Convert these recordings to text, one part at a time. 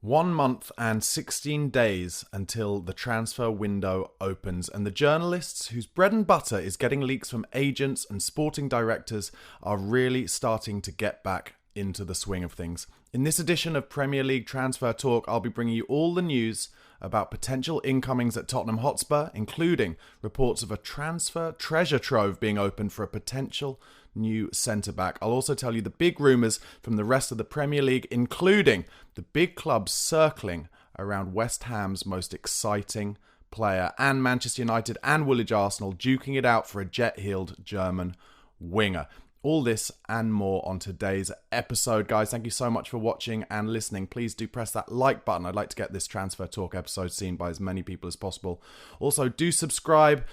1 month and 16 days until the transfer window opens, and the journalists whose bread and butter is getting leaks from agents and sporting directors are really starting to get back into the swing of things. In this edition of Premier League Transfer Talk, I'll be bringing you all the news about potential incomings at Tottenham Hotspur, including reports of a transfer treasure trove being opened for a potential new centre-back. I'll also tell you the big rumours from the rest of the Premier League, including the big clubs circling around West Ham's most exciting player, and Manchester United and Woolwich Arsenal duking it out for a jet-heeled German winger. All this and more on today's episode, guys. Thank you so much for watching and listening. Please do press that like button. I'd like to get this Transfer Talk episode seen by as many people as possible. Also, do subscribe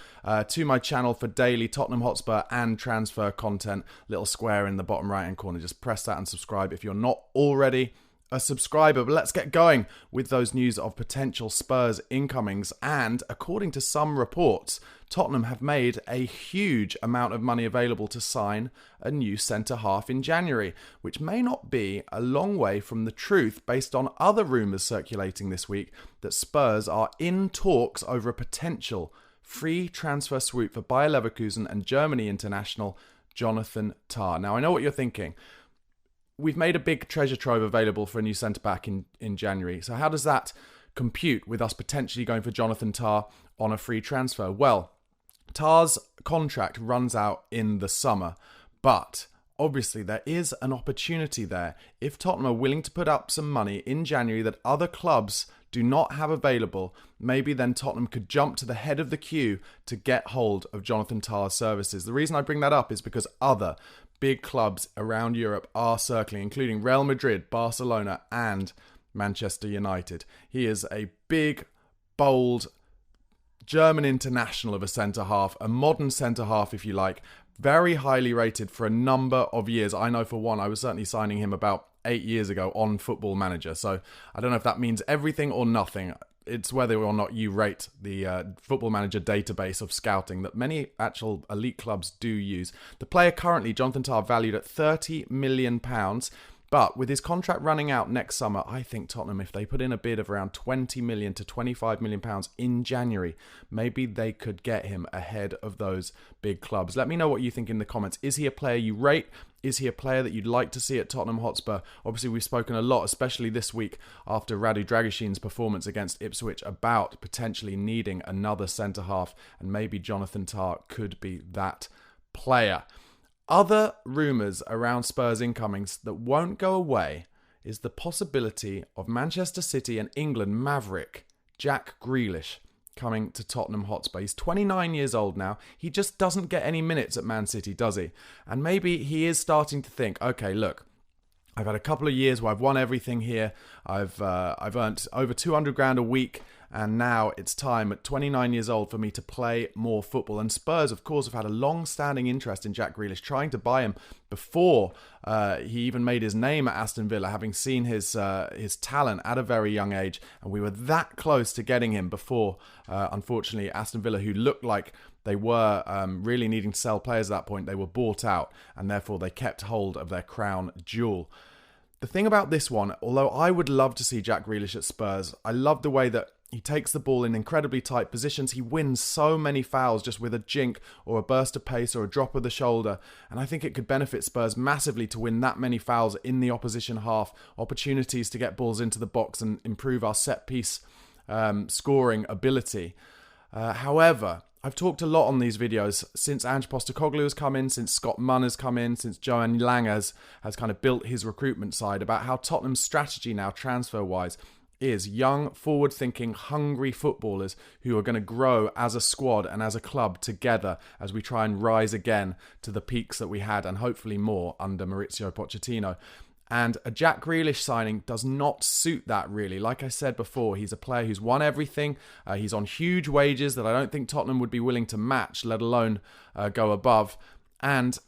to my channel for daily Tottenham Hotspur and transfer content. Little square in the bottom right-hand corner. Just press that and subscribe if you're not already a subscriber. But let's get going with those news of potential Spurs incomings. And according to some reports, Tottenham have made a huge amount of money available to sign a new centre-half in January, which may not be a long way from the truth based on other rumours circulating this week that Spurs are in talks over a potential free transfer swoop for Bayer Leverkusen and Germany international Jonathan Tah. Now, I know what you're thinking. We've made a big treasure trove available for a new centre-back in January. So how does that compute with us potentially going for Jonathan Tah on a free transfer? Well, Tah's contract runs out in the summer, but obviously there is an opportunity there. If Tottenham are willing to put up some money in January that other clubs do not have available, maybe then Tottenham could jump to the head of the queue to get hold of Jonathan Tah's services. The reason I bring that up is because other big clubs around Europe are circling, including Real Madrid, Barcelona, and Manchester United. He is a big, bold German international of a centre-half, a modern centre-half if you like, very highly rated for a number of years. I know for one, I was certainly signing him about 8 years ago on Football Manager, so I don't know if that means everything or nothing. It's whether or not you rate the Football Manager database of scouting that many actual elite clubs do use. The player currently, Jonathan Tah, valued at £30 million. But with his contract running out next summer, I think Tottenham, if they put in a bid of around £20 million to £25 million in January, maybe they could get him ahead of those big clubs. Let me know what you think in the comments. Is he a player you rate? Is he a player that you'd like to see at Tottenham Hotspur? Obviously, we've spoken a lot, especially this week after Radu Dragusin's performance against Ipswich, about potentially needing another centre-half, and maybe Jonathan Tah could be that player. Other rumours around Spurs incomings that won't go away is the possibility of Manchester City and England maverick Jack Grealish coming to Tottenham Hotspur. He's 29 years old now. He just doesn't get any minutes at Man City, does he? And maybe he is starting to think, okay, look, I've had a couple of years where I've won everything here. I've earned over 200 grand a week, and now it's time at 29 years old for me to play more football. And Spurs, of course, have had a long-standing interest in Jack Grealish, trying to buy him before he even made his name at Aston Villa, having seen his talent at a very young age. And we were that close to getting him before, unfortunately, Aston Villa, who looked like they were really needing to sell players at that point, they were bought out, and therefore they kept hold of their crown jewel. The thing about this one, although I would love to see Jack Grealish at Spurs, I love the way that he takes the ball in incredibly tight positions. He wins so many fouls just with a jink or a burst of pace or a drop of the shoulder. And I think it could benefit Spurs massively to win that many fouls in the opposition half. Opportunities to get balls into the box and improve our set-piece scoring ability. However, I've talked a lot on these videos since Ange Postecoglou has come in, since Scott Munn has come in, since Johan Lang has kind of built his recruitment side, about how Tottenham's strategy now, transfer-wise, is young, forward-thinking, hungry footballers who are going to grow as a squad and as a club together as we try and rise again to the peaks that we had, and hopefully more, under Maurizio Pochettino. And a Jack Grealish signing does not suit that, really. Like I said before, he's a player who's won everything. He's on huge wages that I don't think Tottenham would be willing to match, let alone go above. And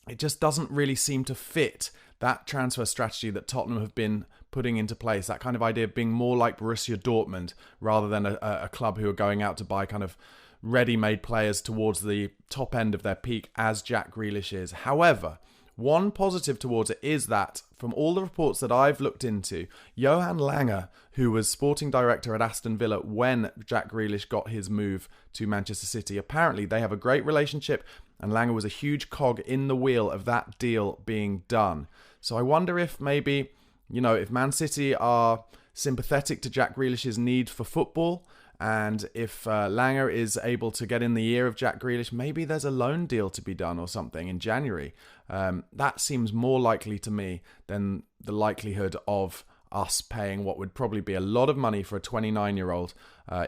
it just doesn't really seem to fit that transfer strategy that Tottenham have been putting into place. That kind of idea of being more like Borussia Dortmund rather than a club who are going out to buy kind of ready-made players towards the top end of their peak, as Jack Grealish is. However, One positive towards it is that, from all the reports that I've looked into, Johan Lange, who was sporting director at Aston Villa when Jack Grealish got his move to Manchester City, apparently they have a great relationship, and Lange was a huge cog in the wheel of that deal being done. So I wonder if maybe, if Man City are sympathetic to Jack Grealish's need for football, and if Lange is able to get in the ear of Jack Grealish, maybe there's a loan deal to be done or something in January. That seems more likely to me than the likelihood of us paying what would probably be a lot of money for a 29-year-old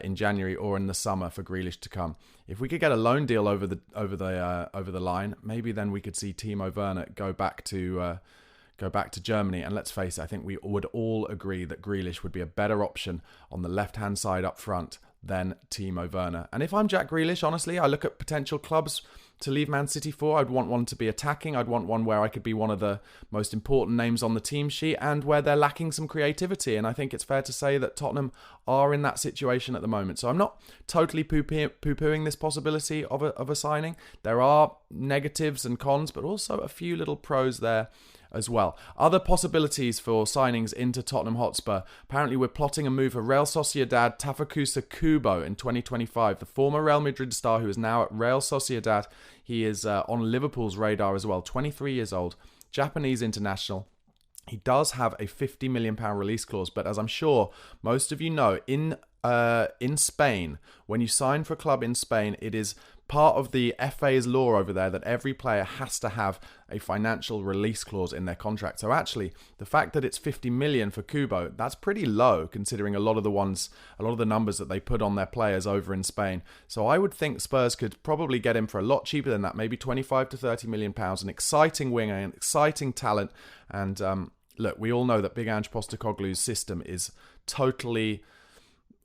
in January or in the summer for Grealish to come. If we could get a loan deal over the line, maybe then we could see Timo Werner go back to Germany. And let's face it, I think we would all agree that Grealish would be a better option on the left-hand side up front than Timo Werner. And if I'm Jack Grealish, honestly, I look at potential clubs to leave Man City for. I'd want one to be attacking. I'd want one where I could be one of the most important names on the team sheet and where they're lacking some creativity. And I think it's fair to say that Tottenham are in that situation at the moment. So I'm not totally poo-pooing this possibility of a signing. There are negatives and cons, but also a few little pros there as well. Other possibilities for signings into Tottenham Hotspur. Apparently we're plotting a move for Real Sociedad Tafakusa Kubo in 2025. The former Real Madrid star who is now at Real Sociedad. He is on Liverpool's radar as well. 23 years old. Japanese international. He does have a £50 million release clause, but as I'm sure most of you know, in Spain, when you sign for a club in Spain, it is part of the FA's law over there that every player has to have a financial release clause in their contract. So actually, the fact that it's 50 million for Kubo, that's pretty low considering a lot of the numbers that they put on their players over in Spain. So I would think Spurs could probably get him for a lot cheaper than that, maybe 25 to 30 million pounds. An exciting winger, an exciting talent. And look, we all know that Big Ange Postecoglou's system is totally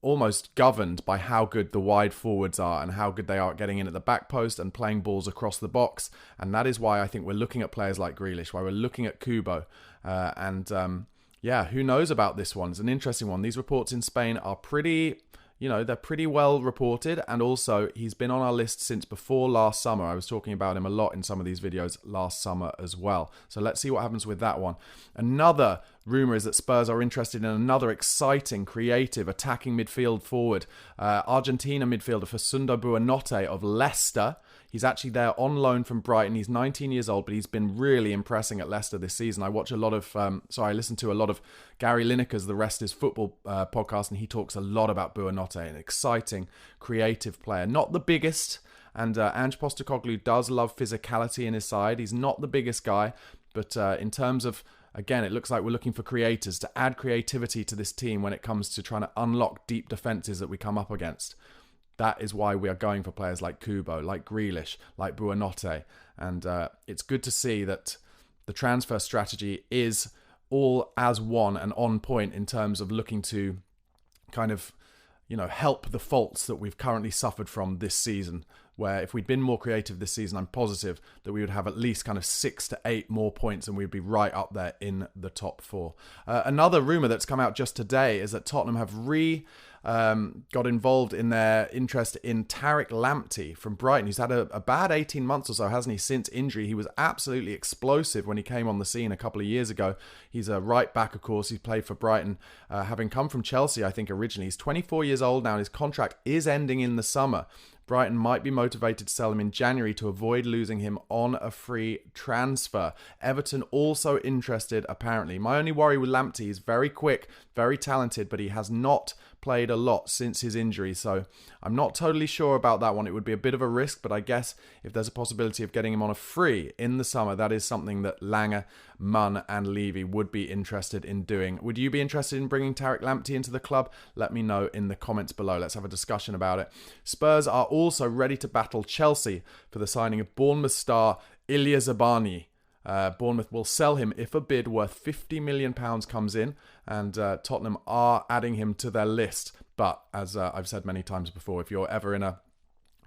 almost governed by how good the wide forwards are and how good they are at getting in at the back post and playing balls across the box. And that is why I think we're looking at players like Grealish, why we're looking at Kubo. Who knows about this one? It's an interesting one. These reports in Spain are pretty... they're pretty well reported, and also he's been on our list since before last summer. I was talking about him a lot in some of these videos last summer as well. So let's see what happens with that one. Another rumour is that Spurs are interested in another exciting, creative, attacking midfield forward. Argentina midfielder Facundo Buonanotte of Leicester. He's actually there on loan from Brighton. He's 19 years old, but he's been really impressing at Leicester this season. I watch a lot of, I listen to a lot of Gary Lineker's The Rest is Football podcast, and he talks a lot about Buonanotte, an exciting, creative player. Not the biggest, and Ange Postecoglou does love physicality in his side. He's not the biggest guy, but in terms of, again, it looks like we're looking for creators to add creativity to this team when it comes to trying to unlock deep defences that we come up against. That is why we are going for players like Kubo, like Grealish, like Buonanotte. And it's good to see that the transfer strategy is all as one and on point in terms of looking to kind of, help the faults that we've currently suffered from this season. Where if we'd been more creative this season, I'm positive that we would have at least kind of 6 to 8 more points and we'd be right up there in the top 4. Another rumour that's come out just today is that Tottenham have got involved in their interest in Tariq Lamptey from Brighton. He's had a bad 18 months or so, hasn't he, since injury. He was absolutely explosive when he came on the scene a couple of years ago. He's a right back, of course. He's played for Brighton, having come from Chelsea, I think, originally. He's 24 years old now, and his contract is ending in the summer. Brighton might be motivated to sell him in January to avoid losing him on a free transfer. Everton also interested, apparently. My only worry with Lamptey is very quick, very talented, but he has not played a lot since his injury, so I'm not totally sure about that one. It would be a bit of a risk, but I guess if there's a possibility of getting him on a free in the summer, that is something that Lange, Munn and Levy would be interested in doing. Would you be interested in bringing Tariq Lamptey into the club? Let me know in the comments below. Let's have a discussion about it. Spurs are also ready to battle Chelsea for the signing of Bournemouth star Ilya Zabani. Bournemouth will sell him if a bid worth £50 million comes in, and Tottenham are adding him to their list. But as I've said many times before, if you're ever in a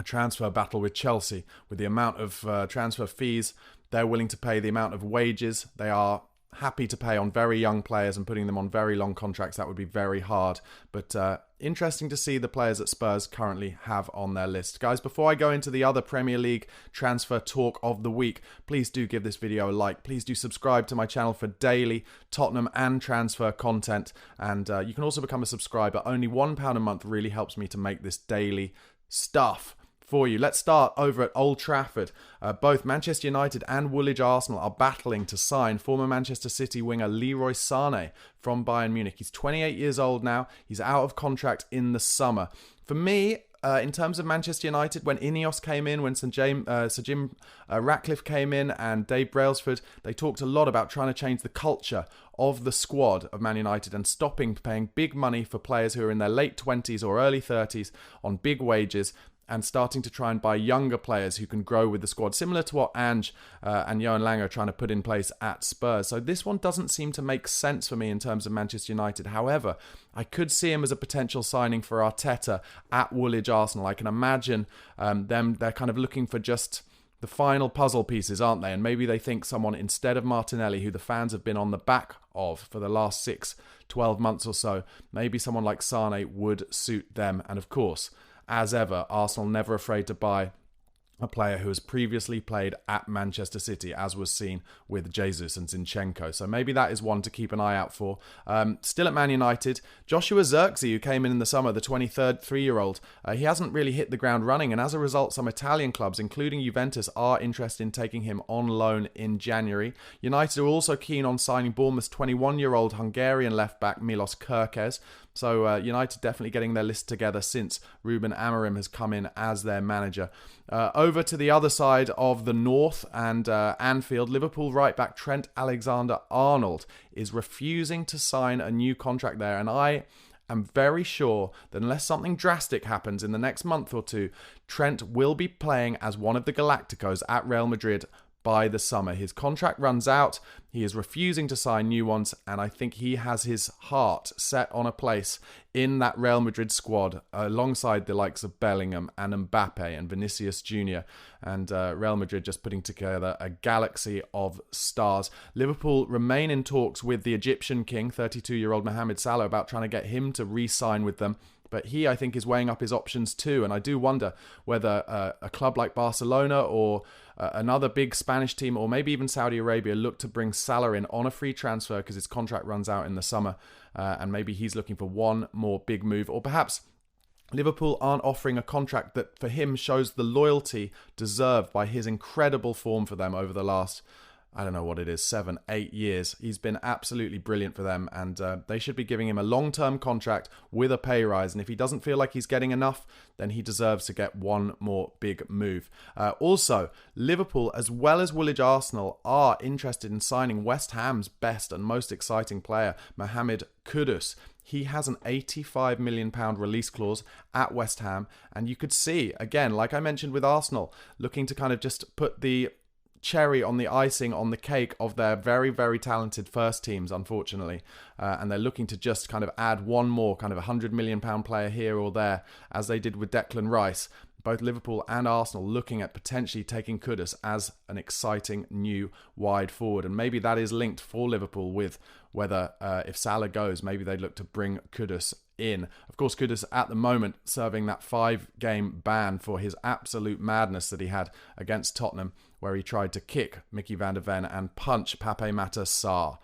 transfer battle with Chelsea, with the amount of transfer fees they're willing to pay, the amount of wages they are happy to pay on very young players and putting them on very long contracts. That would be very hard. But interesting to see the players that Spurs currently have on their list. Guys, before I go into the other Premier League transfer talk of the week, please do give this video a like. Please do subscribe to my channel for daily Tottenham and transfer content. And you can also become a subscriber. Only £1 a month really helps me to make this daily stuff for you. Let's start over at Old Trafford. Both Manchester United and Woolwich Arsenal are battling to sign former Manchester City winger Leroy Sane from Bayern Munich. He's 28 years old now. He's out of contract in the summer. For me, in terms of Manchester United, when Ineos came in, when Sir Jim Ratcliffe came in and Dave Brailsford, they talked a lot about trying to change the culture of the squad of Man United and stopping paying big money for players who are in their late 20s or early 30s on big wages, and starting to try and buy younger players who can grow with the squad, similar to what Ange and Johan Lange are trying to put in place at Spurs. So this one doesn't seem to make sense for me in terms of Manchester United. However, I could see him as a potential signing for Arteta at Woolwich Arsenal. I can imagine they're kind of looking for just the final puzzle pieces, aren't they? And maybe they think someone instead of Martinelli, who the fans have been on the back of for the last 12 months or so, maybe someone like Sane would suit them. And of course, as ever, Arsenal never afraid to buy a player who has previously played at Manchester City, as was seen with Jesus and Zinchenko. So maybe that is one to keep an eye out for. Still at Man United, Joshua Zirkzee, who came in the summer, the 23-year-old, he hasn't really hit the ground running, and as a result, some Italian clubs, including Juventus, are interested in taking him on loan in January. United are also keen on signing Bournemouth's 21-year-old Hungarian left-back Milos Kerkez. So United definitely getting their list together since Ruben Amorim has come in as their manager. Over to the other side of the north and Anfield, Liverpool right-back Trent Alexander-Arnold is refusing to sign a new contract there. And I am very sure that unless something drastic happens in the next month or two, Trent will be playing as one of the Galacticos at Real Madrid by the summer. His contract runs out. He is refusing to sign new ones, and I think he has his heart set on a place in that Real Madrid squad alongside the likes of Bellingham and Mbappe and Vinicius Jr. and Real Madrid just putting together a galaxy of stars. Liverpool remain in talks with the Egyptian king, 32-year-old Mohamed Salah, about trying to get him to re-sign with them. But he, I think, is weighing up his options too. And I do wonder whether a club like Barcelona or another big Spanish team, or maybe even Saudi Arabia, look to bring Salah in on a free transfer because his contract runs out in the summer. And maybe he's looking for one more big move. Or perhaps Liverpool aren't offering a contract that for him shows the loyalty deserved by his incredible form for them over the last, I don't know what it is, 7, 8 years. He's been absolutely brilliant for them, and they should be giving him a long-term contract with a pay rise. And if he doesn't feel like he's getting enough, then he deserves to get one more big move. Also, Liverpool, as well as Woolwich Arsenal, are interested in signing West Ham's best and most exciting player, Mohamed Kudus. He has an £85 million release clause at West Ham, and you could see, again, like I mentioned with Arsenal, looking to kind of just put the cherry on the icing on the cake of their very, very talented first teams, unfortunately. And they're looking to just kind of add one more kind of £100 million player here or there, as they did with Declan Rice. Both Liverpool and Arsenal looking at potentially taking Kudus as an exciting new wide forward. And maybe that is linked for Liverpool with whether if Salah goes, maybe they'd look to bring Kudus in. Of course, Kudus at the moment serving that 5-game ban for his absolute madness that he had against Tottenham, where he tried to kick Mickey van der Ven and punch Pape Matar Sarr.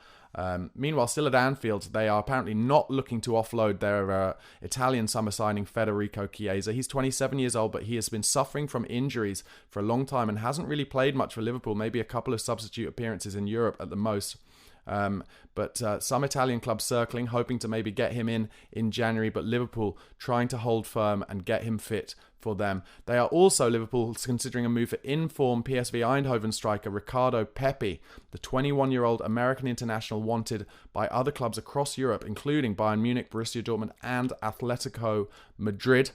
Meanwhile, still at Anfield, they are apparently not looking to offload their Italian summer signing Federico Chiesa. He's 27 years old, but he has been suffering from injuries for a long time and hasn't really played much for Liverpool, maybe a couple of substitute appearances in Europe at the most. But some Italian clubs circling, hoping to maybe get him in January, but Liverpool trying to hold firm and get him fit for them. They are also, Liverpool, considering a move for in-form PSV Eindhoven striker Ricardo Pepi, the 21-year-old American international wanted by other clubs across Europe, including Bayern Munich, Borussia Dortmund and Atletico Madrid.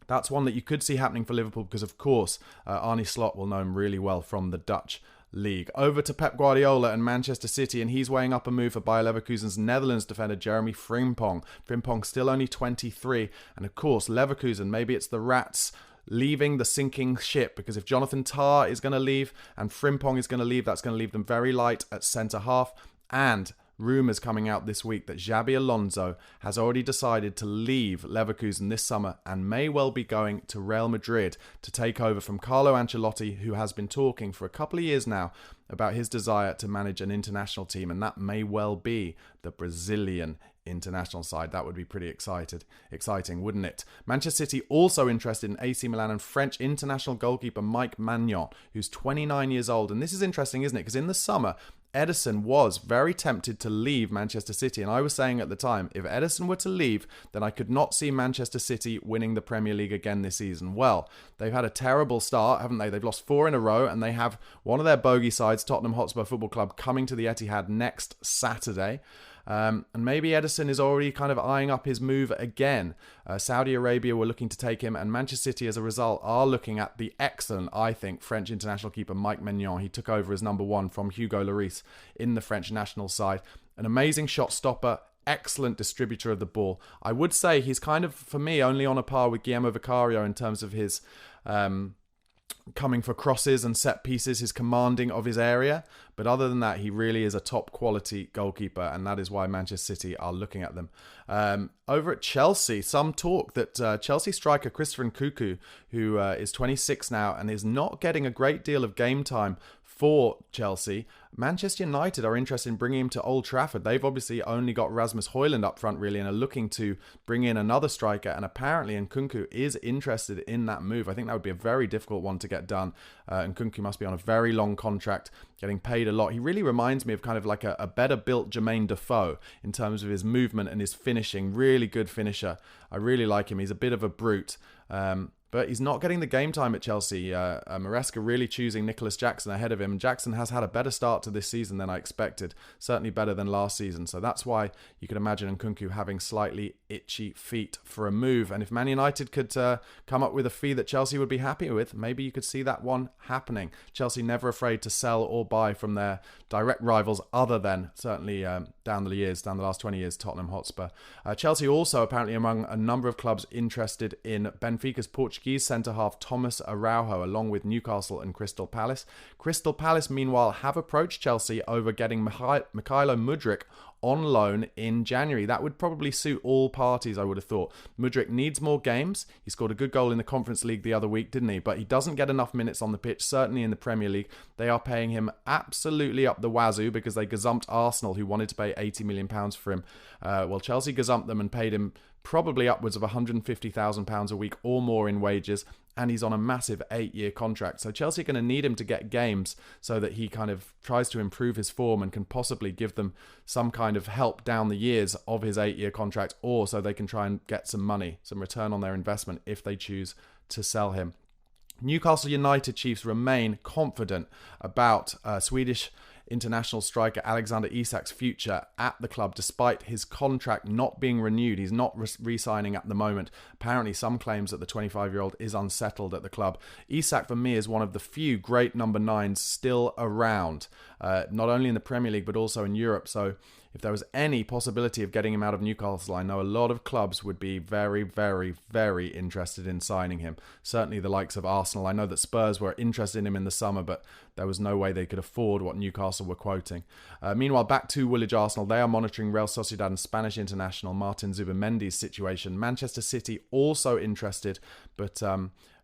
That's one that you could see happening for Liverpool because, of course, Arne Slot will know him really well from the Dutch league. Over to Pep Guardiola and Manchester City, and he's weighing up a move for Bayer Leverkusen's Netherlands defender Jeremy Frimpong. Frimpong still only 23, and of course Leverkusen, maybe it's the Rats leaving the sinking ship, because if Jonathan Tah is going to leave and Frimpong is going to leave, that's going to leave them very light at centre half. And rumours coming out this week that Xabi Alonso has already decided to leave Leverkusen this summer and may well be going to Real Madrid to take over from Carlo Ancelotti, who has been talking for a couple of years now about his desire to manage an international team, and that may well be the Brazilian international side. That would be pretty exciting, wouldn't it? Manchester City also interested in AC Milan and French international goalkeeper Mike Maignan, who's 29 years old. And this is interesting, isn't it? Because in the summer, Ederson was very tempted to leave Manchester City, and I was saying at the time, if Ederson were to leave, then I could not see Manchester City winning the Premier League again this season. Well, they've had a terrible start, haven't they? They've lost 4 in a row, and they have one of their bogey sides, Tottenham Hotspur Football Club, coming to the Etihad next Saturday. And maybe Ederson is already kind of eyeing up his move again. Saudi Arabia were looking to take him, and Manchester City, as a result, are looking at the excellent, I think, French international keeper Mike Maignan. He took over as number 1 from Hugo Lloris in the French national side. An amazing shot stopper, excellent distributor of the ball. I would say he's kind of, for me, only on a par with Guillermo Vicario in terms of his coming for crosses and set pieces, his commanding of his area. But other than that, he really is a top quality goalkeeper, and that is why Manchester City are looking at them. Over at Chelsea, some talk that Chelsea striker Christopher Nkunku, who is 26 now and is not getting a great deal of game time for Chelsea, Manchester United are interested in bringing him to Old Trafford. They've obviously only got Rasmus Højlund up front, really, and are looking to bring in another striker. And apparently Nkunku is interested in that move. I think that would be a very difficult one to get done. Nkunku must be on a very long contract, getting paid a lot. He really reminds me of kind of like a better built Jermaine Defoe in terms of his movement and his finishing. Really good finisher. I really like him. He's a bit of a brute. But he's not getting the game time at Chelsea. Maresca really choosing Nicholas Jackson ahead of him. And Jackson has had a better start to this season than I expected. Certainly better than last season. So that's why you could imagine Nkunku having slightly itchy feet for a move. And if Man United could come up with a fee that Chelsea would be happy with, maybe you could see that one happening. Chelsea never afraid to sell or buy from their direct rivals, other than certainly down the last 20 years, Tottenham Hotspur. Chelsea also apparently among a number of clubs interested in Benfica's Portuguese centre-half Thomas Araujo, along with Newcastle and Crystal Palace. Crystal Palace, meanwhile, have approached Chelsea over getting Mykhailo Mudryk on loan in January. That would probably suit all parties, I would have thought. Mudryk needs more games. He scored a good goal in the Conference League the other week, didn't he? But he doesn't get enough minutes on the pitch, certainly in the Premier League. They are paying him absolutely up the wazoo because they gazumped Arsenal, who wanted to pay £80 million for him. Well, Chelsea gazumped them and paid him probably upwards of £150,000 a week or more in wages, and he's on a massive 8-year contract. So Chelsea are going to need him to get games so that he kind of tries to improve his form and can possibly give them some kind of help down the years of his 8-year contract, or so they can try and get some money, some return on their investment if they choose to sell him. Newcastle United Chiefs remain confident about Swedish international striker Alexander Isak's future at the club, despite his contract not being renewed. He's not re-signing at the moment. Apparently, some claims that the 25-year-old is unsettled at the club. Isak, for me, is one of the few great number 9s still around, not only in the Premier League, but also in Europe. So if there was any possibility of getting him out of Newcastle, I know a lot of clubs would be very, very, very interested in signing him. Certainly the likes of Arsenal. I know that Spurs were interested in him in the summer, but there was no way they could afford what Newcastle were quoting. Meanwhile, back to Woolwich Arsenal. They are monitoring Real Sociedad and Spanish international Martin Zubimendi's situation. Manchester City also interested, but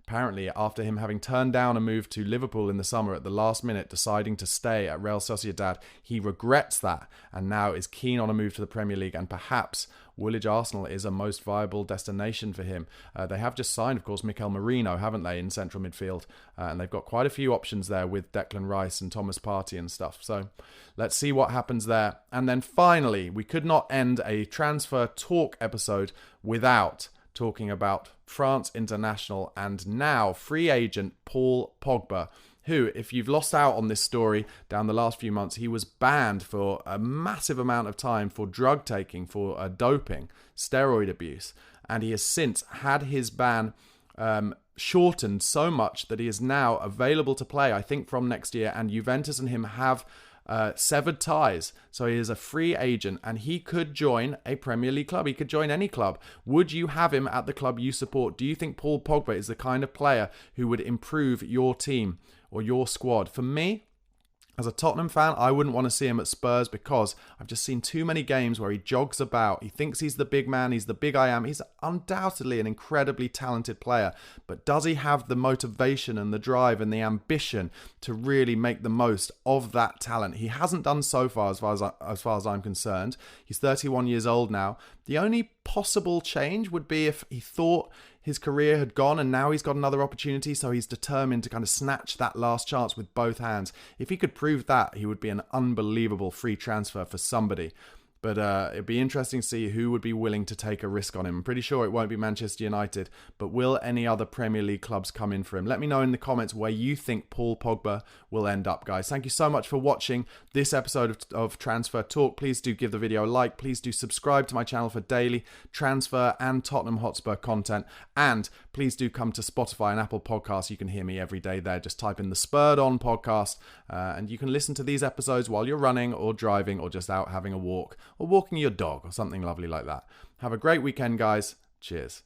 apparently, after him having turned down a move to Liverpool in the summer at the last minute, deciding to stay at Real Sociedad, he regrets that and now is keen on a move to the Premier League, and perhaps Woolwich Arsenal is a most viable destination for him. They have just signed, of course, Mikel Merino, haven't they, in central midfield, and they've got quite a few options there with Declan Rice and Thomas Partey and stuff. So let's see what happens there. And then finally, we could not end a transfer talk episode without talking about France international and now free agent Paul Pogba, who, if you've lost out on this story down the last few months, he was banned for a massive amount of time for drug taking, for doping, steroid abuse, and he has since had his ban shortened so much that he is now available to play, I think, from next year, and Juventus and him have severed ties. So he is a free agent and he could join a Premier League club. He could join any club. Would you have him at the club you support? Do you think Paul Pogba is the kind of player who would improve your team or your squad? For me, As a Tottenham fan, I wouldn't want to see him at Spurs because I've just seen too many games where he jogs about. He thinks he's the big man, he's the big I am. He's undoubtedly an incredibly talented player, but does he have the motivation and the drive and the ambition to really make the most of that talent? He hasn't done so far as far as I'm concerned. He's 31 years old now. The only possible change would be if he thought his career had gone and now he's got another opportunity, so he's determined to kind of snatch that last chance with both hands. If he could prove that, he would be an unbelievable free transfer for somebody. But it'd be interesting to see who would be willing to take a risk on him. I'm pretty sure it won't be Manchester United, but will any other Premier League clubs come in for him? Let me know in the comments where you think Paul Pogba will end up, guys. Thank you so much for watching this episode of Transfer Talk. Please do give the video a like. Please do subscribe to my channel for daily transfer and Tottenham Hotspur content. And please do come to Spotify and Apple Podcasts. You can hear me every day there. Just type in the Spurred On podcast and you can listen to these episodes while you're running or driving or just out having a walk or walking your dog or something lovely like that. Have a great weekend, guys. Cheers.